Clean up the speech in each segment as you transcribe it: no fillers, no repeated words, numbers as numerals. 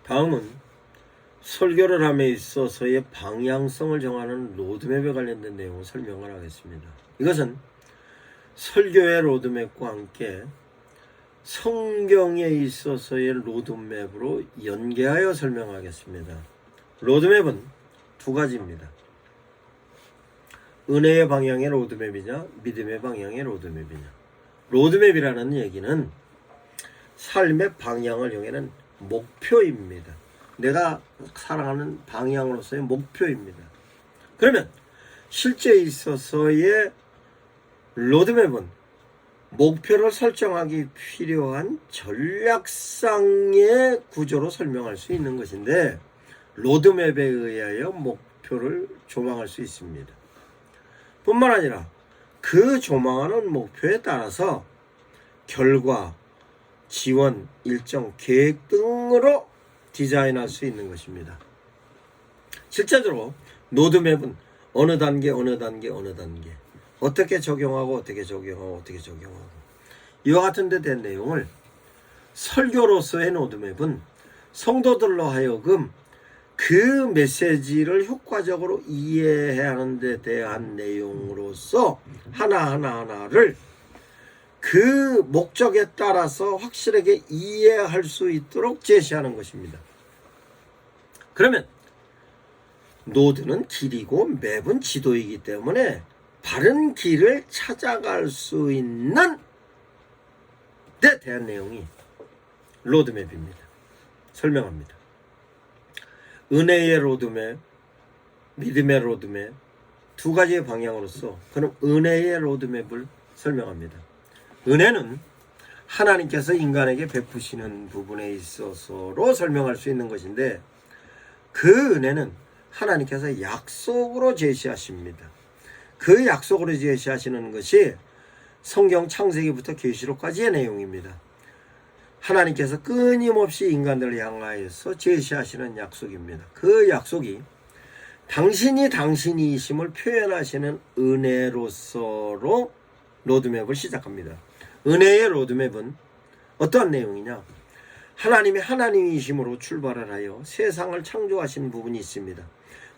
다음은 설교를 함에 있어서의 방향성을 정하는 로드맵에 관련된 내용을 설명을 하겠습니다. 이것은 설교의 로드맵과 함께 성경에 있어서의 로드맵으로 연계하여 설명하겠습니다. 로드맵은 두 가지입니다. 은혜의 방향의 로드맵이냐, 믿음의 방향의 로드맵이냐. 로드맵이라는 얘기는 삶의 방향을 정하는 목표입니다. 내가 살아가는 방향으로서의 목표입니다. 그러면 실제 있어서의 로드맵은 목표를 설정하기 필요한 전략상의 구조로 설명할 수 있는 것인데, 로드맵에 의하여 목표를 조망할 수 있습니다. 뿐만 아니라 그 조망하는 목표에 따라서 결과, 지원, 일정, 계획 등으로 디자인할 수 있는 것입니다. 실제적으로 로드맵은 어느 단계 어떻게 적용하고 이와 같은 데 대한 내용을 설교로서의 로드맵은 성도들로 하여금 그 메시지를 효과적으로 이해하는 데 대한 내용으로서 하나하나를 그 목적에 따라서 확실하게 이해할 수 있도록 제시하는 것입니다. 그러면 노드는 길이고 맵은 지도이기 때문에 바른 길을 찾아갈 수 있는 데 대한 내용이 로드맵입니다. 설명합니다. 은혜의 로드맵, 믿음의 로드맵, 두 가지의 방향으로서 그럼 은혜의 로드맵을 설명합니다. 은혜는 하나님께서 인간에게 베푸시는 부분에 있어서로 설명할 수 있는 것인데, 그 은혜는 하나님께서 약속으로 제시하십니다. 그 약속으로 제시하시는 것이 성경 창세기부터 계시록까지의 내용입니다. 하나님께서 끊임없이 인간들을 향하여서 제시하시는 약속입니다. 그 약속이 당신이 당신이심을 표현하시는 은혜로서로 로드맵을 시작합니다. 은혜의 로드맵은 어떠한 내용이냐? 하나님이 하나님이심으로 출발을 하여 세상을 창조하신 부분이 있습니다.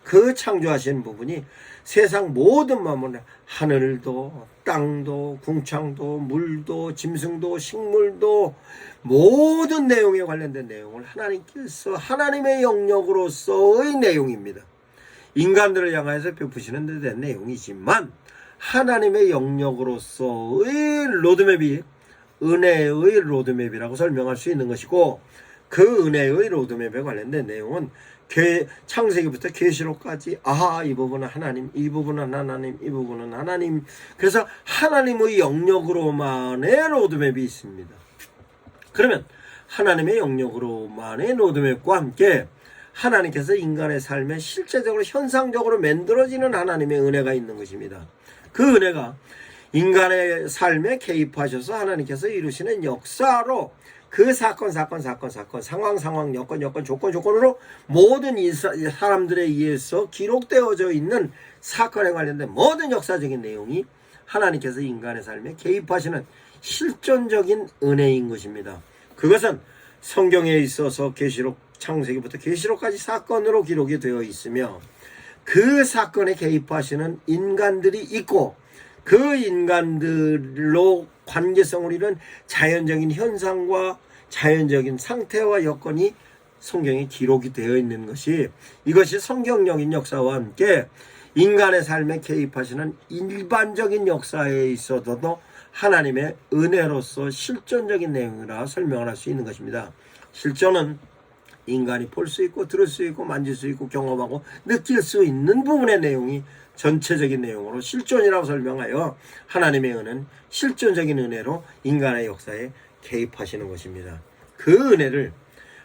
그 창조하신 부분이 세상 모든 만물, 하늘도, 땅도, 궁창도, 물도, 짐승도, 식물도, 모든 내용에 관련된 내용을 하나님께서 하나님의 영역으로서의 내용입니다. 인간들을 향해서 베푸시는 데 대한 내용이지만 하나님의 영역으로서의 로드맵이 은혜의 로드맵이라고 설명할 수 있는 것이고, 그 은혜의 로드맵에 관련된 내용은 창세기부터 계시록까지 이 부분은 하나님, 이 부분은 하나님, 이 부분은 하나님. 그래서 하나님의 영역으로만의 로드맵이 있습니다. 그러면 하나님의 영역으로만의 로드맵과 함께 하나님께서 인간의 삶에 실제적으로 현상적으로 만들어지는 하나님의 은혜가 있는 것입니다. 그 은혜가 인간의 삶에 개입하셔서 하나님께서 이루시는 역사로 그 사건, 상황, 여건, 조건으로 모든 사람들에 의해서 기록되어져 있는 사건에 관련된 모든 역사적인 내용이 하나님께서 인간의 삶에 개입하시는 실존적인 은혜인 것입니다. 그것은 성경에 있어서 계시록, 창세기부터 계시록까지 사건으로 기록이 되어 있으며, 그 사건에 개입하시는 인간들이 있고, 그 인간들로 관계성을 이룬 자연적인 현상과 자연적인 상태와 여건이 성경에 기록이 되어 있는 것이, 이것이 성경적인 역사와 함께 인간의 삶에 개입하시는 일반적인 역사에 있어서도 하나님의 은혜로서 실존적인 내용이라 설명을 할 수 있는 것입니다. 실존은 인간이 볼 수 있고 들을 수 있고 만질 수 있고 경험하고 느낄 수 있는 부분의 내용이 전체적인 내용으로 실존이라고 설명하여 하나님의 은혜는 실존적인 은혜로 인간의 역사에 개입하시는 것입니다. 그 은혜를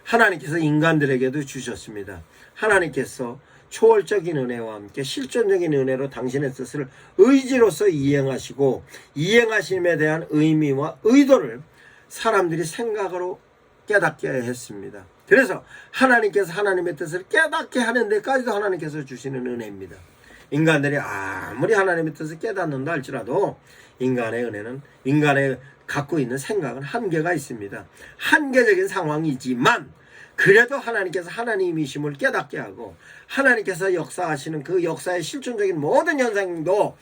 하나님께서 인간들에게도 주셨습니다. 하나님께서 초월적인 은혜와 함께 실존적인 은혜로 당신의 뜻을 의지로서 이행하시고, 이행하심에 대한 의미와 의도를 사람들이 생각으로 깨닫게 했습니다. 그래서 하나님께서 하나님의 뜻을 깨닫게 하는 데까지도 하나님께서 주시는 은혜입니다. 인간들이 아무리 하나님의 뜻을 깨닫는다 할지라도 인간의 은혜는, 인간의 갖고 있는 생각은 한계가 있습니다. 한계적인 상황이지만 그래도 하나님께서 하나님이심을 깨닫게 하고 하나님께서 역사하시는 그 역사의 실존적인 모든 현상도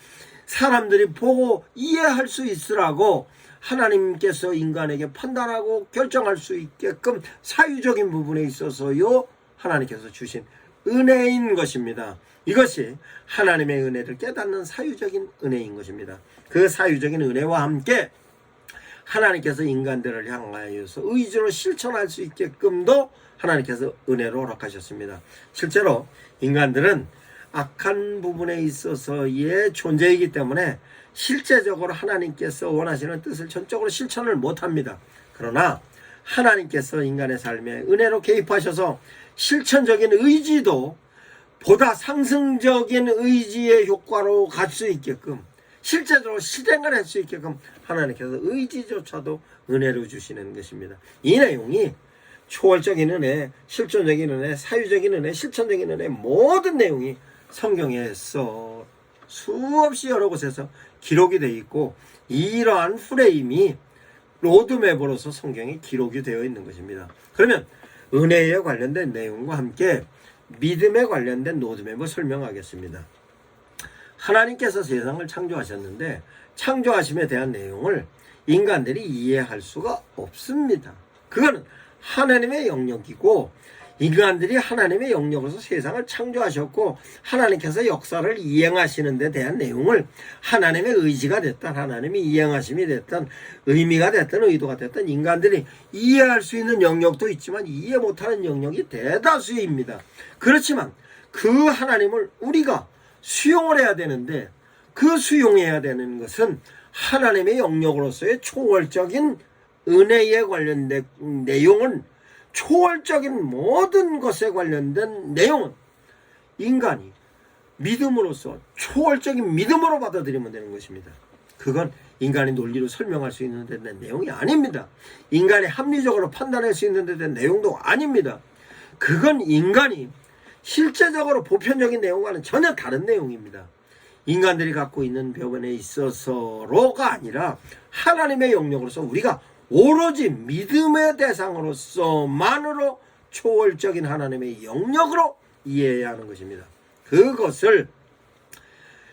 사람들이 보고 이해할 수 있으라고 하나님께서 인간에게 판단하고 결정할 수 있게끔 사유적인 부분에 있어서요 하나님께서 주신 은혜인 것입니다. 이것이 하나님의 은혜를 깨닫는 사유적인 은혜인 것입니다. 그 사유적인 은혜와 함께 하나님께서 인간들을 향하여서 의지로 실천할 수 있게끔도 하나님께서 은혜로 허락하셨습니다. 실제로 인간들은 악한 부분에 있어서의 존재이기 때문에 실제적으로 하나님께서 원하시는 뜻을 전적으로 실천을 못합니다. 그러나 하나님께서 인간의 삶에 은혜로 개입하셔서 실천적인 의지도 보다 상승적인 의지의 효과로 갈 수 있게끔 실제적으로 실행을 할 수 있게끔 하나님께서 의지조차도 은혜로 주시는 것입니다. 이 내용이 초월적인 은혜, 실존적인 은혜, 사유적인 은혜, 실천적인 은혜 모든 내용이 성경에서 수없이 여러 곳에서 기록이 되어 있고 이러한 프레임이 로드맵으로서 성경에 기록이 되어 있는 것입니다. 그러면 은혜에 관련된 내용과 함께 믿음에 관련된 로드맵을 설명하겠습니다. 하나님께서 세상을 창조하셨는데 창조하심에 대한 내용을 인간들이 이해할 수가 없습니다. 그거는 하나님의 영역이고 인간들이 하나님의 영역으로서 세상을 창조하셨고 하나님께서 역사를 이행하시는 데 대한 내용을 하나님의 의지가 됐든 하나님이 이행하심이 됐든 의미가 됐든 의도가 됐든 인간들이 이해할 수 있는 영역도 있지만 이해 못하는 영역이 대다수입니다. 그렇지만 그 하나님을 우리가 수용을 해야 되는데 그 수용해야 되는 것은 하나님의 영역으로서의 초월적인 은혜에 관련된 내용은 초월적인 모든 것에 관련된 내용은 인간이 믿음으로써 초월적인 믿음으로 받아들이면 되는 것입니다. 그건 인간의 논리로 설명할 수 있는 데 대한 내용이 아닙니다. 인간이 합리적으로 판단할 수 있는 데 대한 내용도 아닙니다. 그건 인간이 실제적으로 보편적인 내용과는 전혀 다른 내용입니다. 인간들이 갖고 있는 부분에 있어서로가 아니라 하나님의 영역으로서 우리가 오로지 믿음의 대상으로서만으로 초월적인 하나님의 영역으로 이해해야 하는 것입니다. 그것을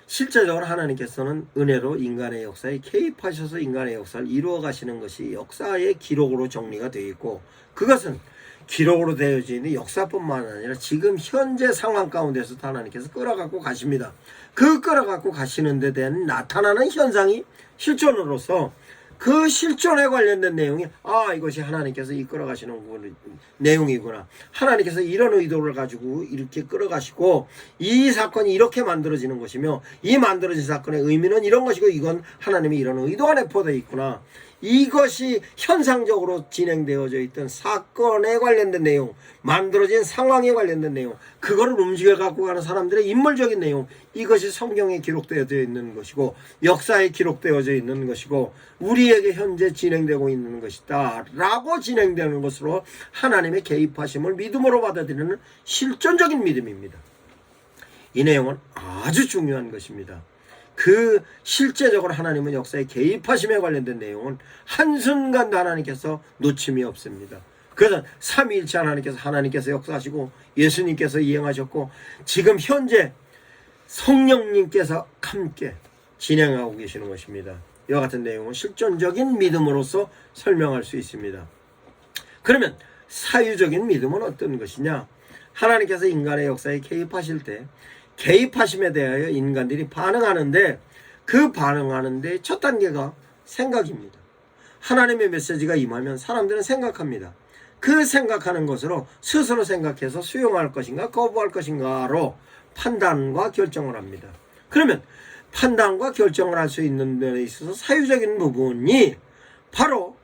실제적으로 하나님께서는 은혜로 인간의 역사에 개입하셔서 인간의 역사를 이루어 가시는 것이 역사의 기록으로 정리가 되어 있고 그것은 기록으로 되어져 있는 역사뿐만 아니라 지금 현재 상황 가운데서 하나님께서 끌어갖고 가십니다. 그 끌어갖고 가시는 데 대한 나타나는 현상이 실존으로서 그 실존에 관련된 내용이 이것이 하나님께서 이끌어 가시는 내용이구나. 하나님께서 이런 의도를 가지고 이렇게 끌어가시고 이 사건이 이렇게 만들어지는 것이며 이 만들어진 사건의 의미는 이런 것이고 이건 하나님이 이런 의도가 내포되어 있구나. 이것이 현상적으로 진행되어져 있던 사건에 관련된 내용, 만들어진 상황에 관련된 내용, 그거를 움직여 갖고 가는 사람들의 인물적인 내용, 이것이 성경에 기록되어져 있는 것이고 역사에 기록되어져 있는 것이고 우리에게 현재 진행되고 있는 것이다 라고 진행되는 것으로 하나님의 개입하심을 믿음으로 받아들이는 실존적인 믿음입니다. 이 내용은 아주 중요한 것입니다. 그 실제적으로 하나님은 역사에 개입하심에 관련된 내용은 한순간도 하나님께서 놓침이 없습니다. 그래서 삼위일체 하나님께서 역사하시고 예수님께서 이행하셨고 지금 현재 성령님께서 함께 진행하고 계시는 것입니다. 이와 같은 내용은 실존적인 믿음으로서 설명할 수 있습니다. 그러면 사유적인 믿음은 어떤 것이냐? 하나님께서 인간의 역사에 개입하실 때 개입하심에 대하여 인간들이 반응하는데 그 반응하는데 첫 단계가 생각입니다. 하나님의 메시지가 임하면 사람들은 생각합니다. 그 생각하는 것으로 스스로 생각해서 수용할 것인가 거부할 것인가로 판단과 결정을 합니다. 그러면 판단과 결정을 할 수 있는 데 있어서 사유적인 부분이 바로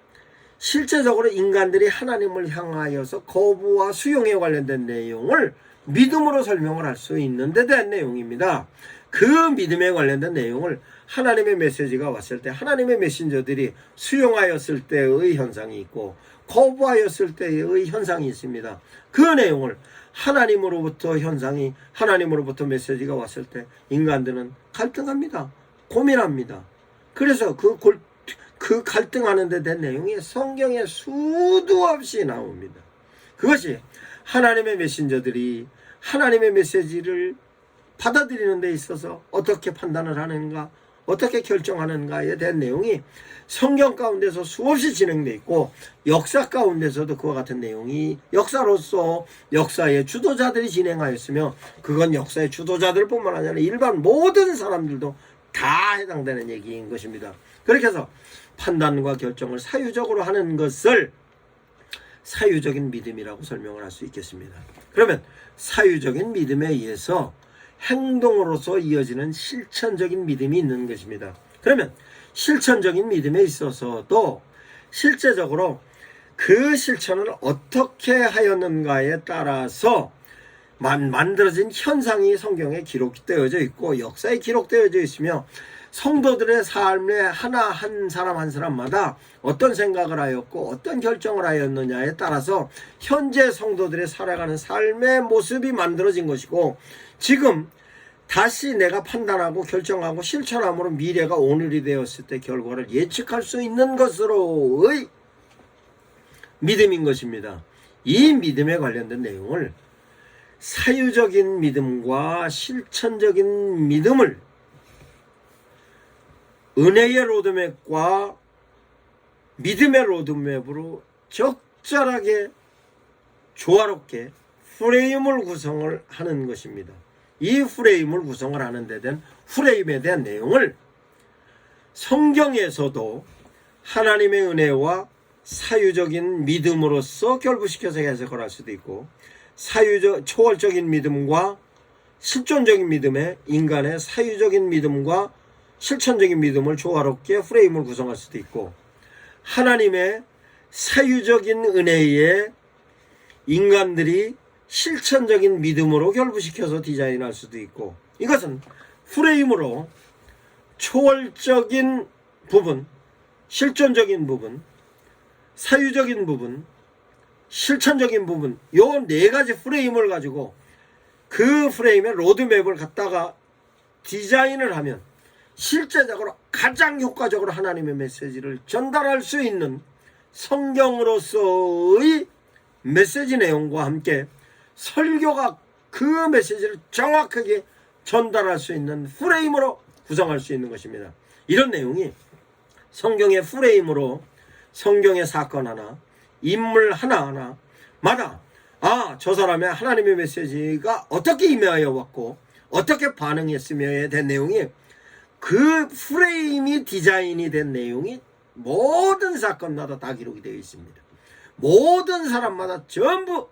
실제적으로 인간들이 하나님을 향하여서 거부와 수용에 관련된 내용을 믿음으로 설명을 할 수 있는 데 대한 내용입니다. 그 믿음에 관련된 내용을 하나님의 메시지가 왔을 때 하나님의 메신저들이 수용하였을 때의 현상이 있고 거부하였을 때의 현상이 있습니다. 그 내용을 하나님으로부터 메시지가 왔을 때 인간들은 갈등합니다. 고민합니다. 그래서 그 갈등하는 데 대한 내용이 성경에 수도 없이 나옵니다. 그것이 하나님의 메신저들이 하나님의 메시지를 받아들이는 데 있어서 어떻게 판단을 하는가, 어떻게 결정하는가에 대한 내용이 성경 가운데서 수없이 진행되어 있고, 역사 가운데서도 그와 같은 내용이 역사로서 역사의 주도자들이 진행하였으며, 그건 역사의 주도자들뿐만 아니라 일반 모든 사람들도 다 해당되는 얘기인 것입니다. 그렇게 해서 판단과 결정을 사유적으로 하는 것을 사유적인 믿음이라고 설명을 할 수 있겠습니다. 그러면 사유적인 믿음에 의해서 행동으로서 이어지는 실천적인 믿음이 있는 것입니다. 그러면 실천적인 믿음에 있어서도 실제적으로 그 실천을 어떻게 하였는가에 따라서 만들어진 현상이 성경에 기록되어져 있고 역사에 기록되어져 있으며, 성도들의 삶에 하나 한 사람 한 사람마다 어떤 생각을 하였고 어떤 결정을 하였느냐에 따라서 현재 성도들의 살아가는 삶의 모습이 만들어진 것이고, 지금 다시 내가 판단하고 결정하고 실천함으로 미래가 오늘이 되었을 때 결과를 예측할 수 있는 것으로의 믿음인 것입니다. 이 믿음에 관련된 내용을 사유적인 믿음과 실천적인 믿음을 은혜의 로드맵과 믿음의 로드맵으로 적절하게 조화롭게 프레임을 구성을 하는 것입니다. 이 프레임을 구성을 하는 데 대한 프레임에 대한 내용을 성경에서도 하나님의 은혜와 사유적인 믿음으로써 결부시켜서 해석을 할 수도 있고, 초월적인 믿음과 실존적인 믿음에 인간의 사유적인 믿음과 실천적인 믿음을 조화롭게 프레임을 구성할 수도 있고, 하나님의 사유적인 은혜에 인간들이 실천적인 믿음으로 결부시켜서 디자인할 수도 있고, 이것은 프레임으로 초월적인 부분, 실존적인 부분, 사유적인 부분, 실천적인 부분, 요 네 가지 프레임을 가지고 그 프레임의 로드맵을 갖다가 디자인을 하면 실제적으로 가장 효과적으로 하나님의 메시지를 전달할 수 있는 성경으로서의 메시지 내용과 함께 설교가 그 메시지를 정확하게 전달할 수 있는 프레임으로 구성할 수 있는 것입니다. 이런 내용이 성경의 프레임으로 성경의 사건 하나, 인물 하나하나마다 저 사람의 하나님의 메시지가 어떻게 임하여 왔고 어떻게 반응했으며에 대한 내용이, 그 프레임이 디자인이 된 내용이 모든 사건마다 다 기록이 되어 있습니다. 모든 사람마다 전부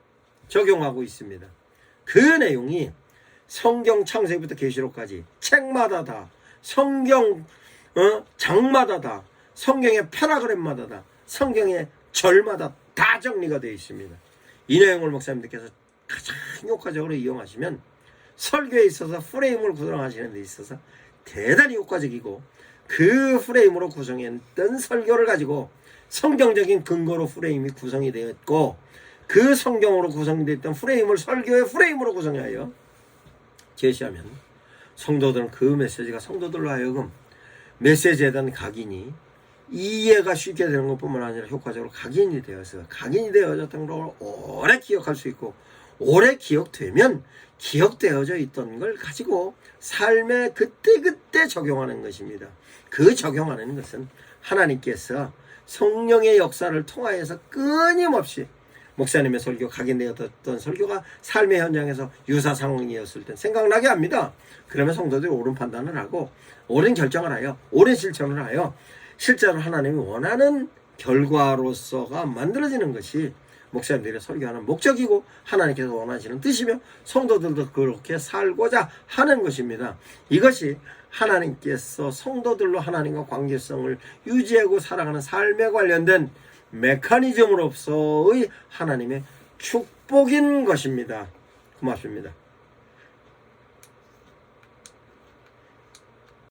적용하고 있습니다. 그 내용이 성경 창세기부터 계시록까지 책마다 다, 성경 장마다 다, 성경의 패러그램마다 다, 성경의 절마다 다 정리가 되어 있습니다. 이 내용을 목사님들께서 가장 효과적으로 이용하시면 설교에 있어서 프레임을 구성하시는 데 있어서 대단히 효과적이고, 그 프레임으로 구성했던 설교를 가지고 성경적인 근거로 프레임이 구성이 되었고, 그 성경으로 구성되었던 프레임을 설교의 프레임으로 구성하여 제시하면 성도들은 그 메시지가 성도들로 하여금 메시지에 대한 각인이 이해가 쉽게 되는 것뿐만 아니라 효과적으로 각인이 되어졌던 걸 오래 기억할 수 있고, 오래 기억되면 기억되어져 있던 걸 가지고 삶에 그때그때 적용하는 것입니다. 그 적용하는 것은 하나님께서 성령의 역사를 통하여서 끊임없이 목사님의 설교, 각인되었던 설교가 삶의 현장에서 유사 상황이었을 때 생각나게 합니다. 그러면 성도들이 옳은 판단을 하고 옳은 결정을 하여 옳은 실천을 하여 실제로 하나님이 원하는 결과로서가 만들어지는 것이 목사님들이 설교하는 목적이고 하나님께서 원하시는 뜻이며 성도들도 그렇게 살고자 하는 것입니다. 이것이 하나님께서 성도들로 하나님과 관계성을 유지하고 살아가는 삶에 관련된 메커니즘으로서의 하나님의 축복인 것입니다. 고맙습니다.